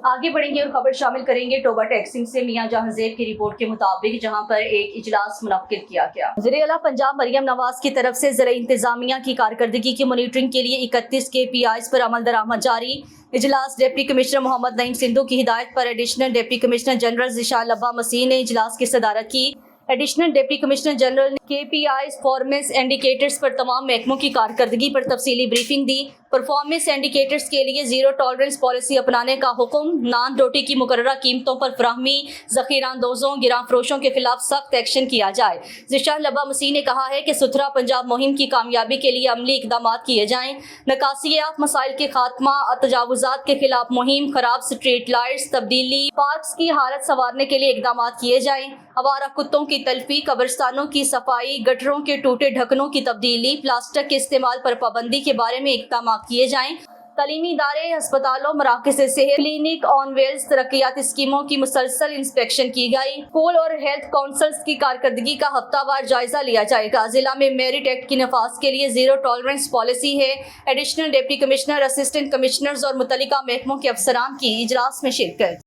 आगे बढ़ेंगे और खबर शामिल करेंगे टोबा टैक्सिंग से मियां जहांजेब की रिपोर्ट के मुताबिक, जहां पर एक इजलास मुनक्किद किया गया। वज़ीर-ए-आला पंजाब मरियम नवाज की तरफ से ज़राई इंतजामिया की कारकर्दगी की मॉनिटरिंग के लिए 31 KPIs पर अमल दरामद जारी। इजलास डिप्टी कमिश्नर मोहम्मद नईम सिंधु की हिदायत पर additional deputy commissioner general Zeeshan Labba Masih ने इजलास की सदारत की। एडिशनल डिप्टी कमिश्नर जनरल ने KPIs परफॉर्मेंस इंडिकेटर्स पर तमाम महकमों की कारकर्दगी पर तफसीली ब्रीफिंग दी। परफॉर्मेंस इंडिकेटर्स के लिए जीरो टॉलरेंस पॉलिसी अपनाने का हुक्म। नान रोटी की मुकर्ररा कीमतों पर फराहमी, ज़ख़ीरा अंदोज़ों, गिरां फरोशों के खिलाफ सख्त एक्शन किया जाए। ज़िशान लब्बा मसीह ने कहा है कि सुथरा पंजाब मुहिम की कामयाबी के लिए अमली इक़दाम किए जाएँ। नकासियात मसाइल के खात्मा, तजावुज़ात के खिलाफ मुहिम, खराब स्ट्रीट लाइट्स, तब्दीली, पार्क्स की हालत संवारने के लिए इक़दाम किए जाएँ। आवारा कुत्तों की तल्फी, कब्रिस्तानों की सफाई, गटरों के टूटे ढकनों की तब्दीली, प्लास्टिक के इस्तेमाल पर पाबंदी के बारे में इक़दाम किए जाएँ। तालीमी इदारे, अस्पतालों, मराकज़ सेहत, क्लिनिक ऑन व्हील्स, तरक्याती स्कीमों की मुसलसल इंस्पेक्शन की गई। स्कूल और हेल्थ काउंसिल्स की कारकर्दगी का हफ्तावार जायजा लिया जाएगा। जिला में मेरिट एक्ट की नफाज के लिए जीरो टॉलरेंस पॉलिसी है। Additional deputy commissioner, assistant commissioners और मुतल्लिका महकमों के अफसरान की इजलास में शिरकत।